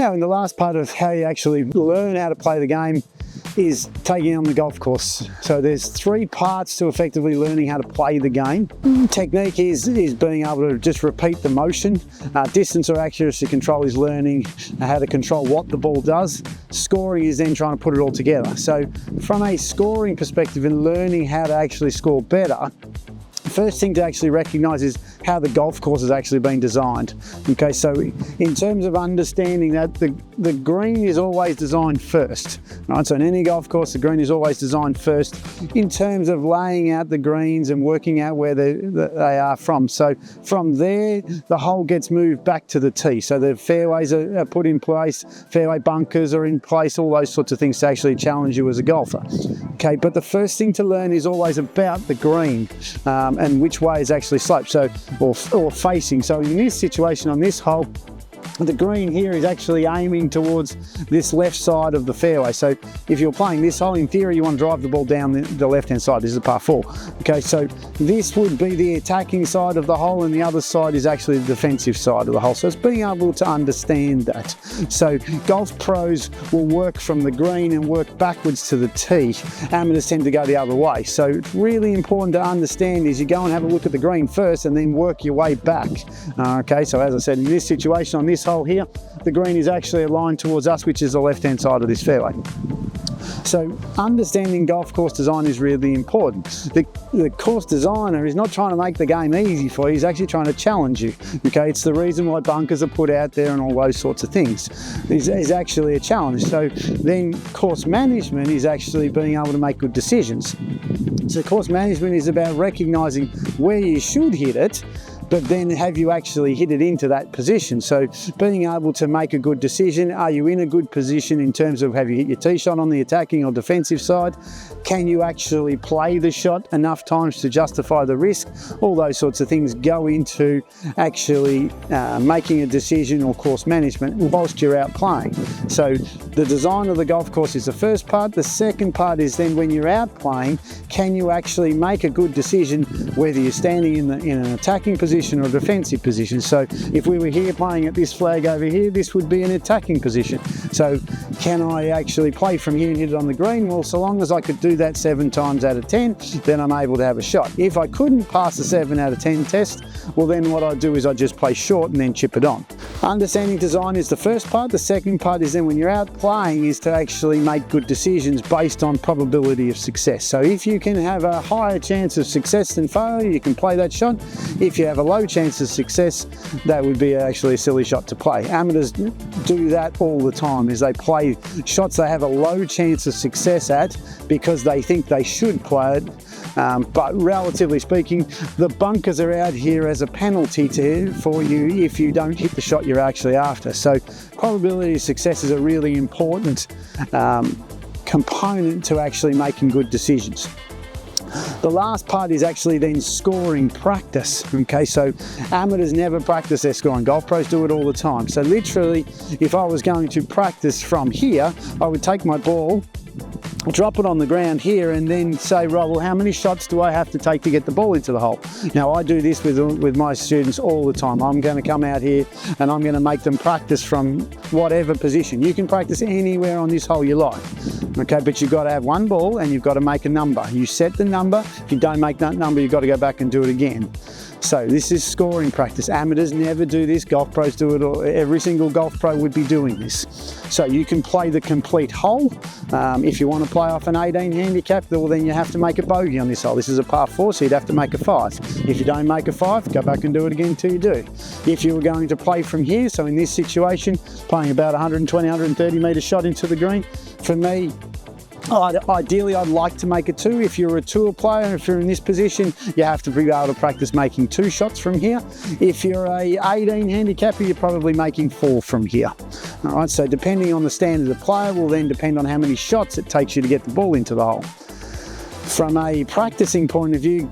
Now, in the last part of how you actually learn how to play the game is taking on the golf course. So there's 3 parts to effectively learning how to play the game. Technique is being able to just repeat the motion. Distance or accuracy control is learning how to control what the ball does. Scoring is then trying to put it all together. So from a scoring perspective and learning how to actually score better, the first thing to actually recognise is how the golf course has actually been designed. Okay, so in terms of understanding that the green is always designed first, right? So in any golf course, the green is always designed first in terms of laying out the greens and working out where they are from. So from there, the hole gets moved back to the tee. So the fairways are put in place, fairway bunkers are in place, all those sorts of things to actually challenge you as a golfer. Okay, but the first thing to learn is always about the green and which way is actually sloped. So or facing. So in this situation on this hole, the green here is actually aiming towards this left side of the fairway. So if you're playing this hole, in theory, you want to drive the ball down the left-hand side. This is a par 4. Okay, so this would be the attacking side of the hole, and the other side is actually the defensive side of the hole. So it's being able to understand that. So golf pros will work from the green and work backwards to the tee. Amateurs tend to go the other way. So it's really important to understand is you go and have a look at the green first and then work your way back. Okay, so as I said, in this situation on this hole here, the green is actually aligned towards us, which is the left-hand side of this fairway. So understanding golf course design is really important. The course designer is not trying to make the game easy for you, he's actually trying to challenge you. Okay, it's the reason why bunkers are put out there and all those sorts of things. Is actually a challenge. So then course management is actually being able to make good decisions. So course management is about recognising where you should hit it, but then have you actually hit it into that position? So being able to make a good decision, are you in a good position in terms of have you hit your tee shot on the attacking or defensive side? Can you actually play the shot enough times to justify the risk? All those sorts of things go into actually making a decision or course management whilst you're out playing. So the design of the golf course is the first part. The second part is then when you're out playing, can you actually make a good decision whether you're standing in an attacking position or a defensive position? So if we were here playing at this flag over here, this would be an attacking position. So can I actually play from here and hit it on the green? Well, so long as I could do that 7 times out of 10, then I'm able to have a shot. If I couldn't pass the 7 out of 10 test, well then what I do is I just play short and then chip it on. Understanding design is the first part. The second part is then when you're out playing is to actually make good decisions based on probability of success. So if you can have a higher chance of success than failure, you can play that shot. If you have a low chance of success, that would be actually a silly shot to play. Amateurs do that all the time, is they play shots they have a low chance of success at because they think they should play it. But relatively speaking, the bunkers are out here as a penalty for you if you don't hit the shot you're actually after. So probability of success is a really important component to actually making good decisions. The last part is actually then scoring practice. Okay, so amateurs never practice their scoring. Golf pros do it all the time. So literally, if I was going to practice from here, I would take my ball, drop it on the ground here and then say, right, well, how many shots do I have to take to get the ball into the hole? Now, I do this with my students all the time. I'm going to come out here and I'm going to make them practice from whatever position. You can practice anywhere on this hole you like, okay, but you've got to have one ball and you've got to make a number. You set the number. If you don't make that number, you've got to go back and do it again. So this is scoring practice. Amateurs never do this. Golf pros do it all. Every single golf pro would be doing this. So you can play the complete hole. If you want to play off an 18 handicap, well, then you have to make a bogey on this hole. This is a par 4, so you'd have to make a 5. If you don't make a 5, go back and do it again until you do. If you were going to play from here, so in this situation, playing about 120, 130 metre shot into the green, for me, ideally, I'd like to make a 2. If you're a tour player, if you're in this position, you have to be able to practice making 2 shots from here. If you're a 18 handicapper, you're probably making 4 from here. All right, so depending on the standard of player will then depend on how many shots it takes you to get the ball into the hole. From a practicing point of view,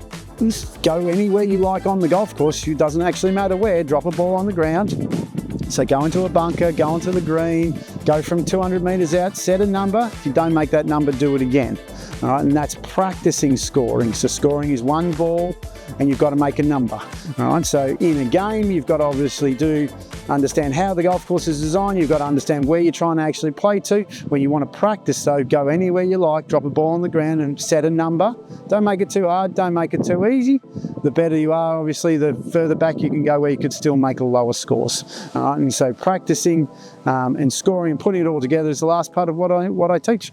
go anywhere you like on the golf course. It doesn't actually matter where. Drop a ball on the ground. So go into a bunker, go onto the green, go from 200 metres out, set a number. If you don't make that number, do it again. All right, and that's practicing scoring. So scoring is one ball and you've got to make a number. All right, so in a game, you've got to obviously do understand how the golf course is designed. You've got to understand where you're trying to actually play to. When you want to practice though, go anywhere you like, drop a ball on the ground and set a number. Don't make it too hard, don't make it too easy. The better you are, obviously, the further back you can go where you could still make a lower scores. All right, and so practicing and scoring and putting it all together is the last part of what I teach.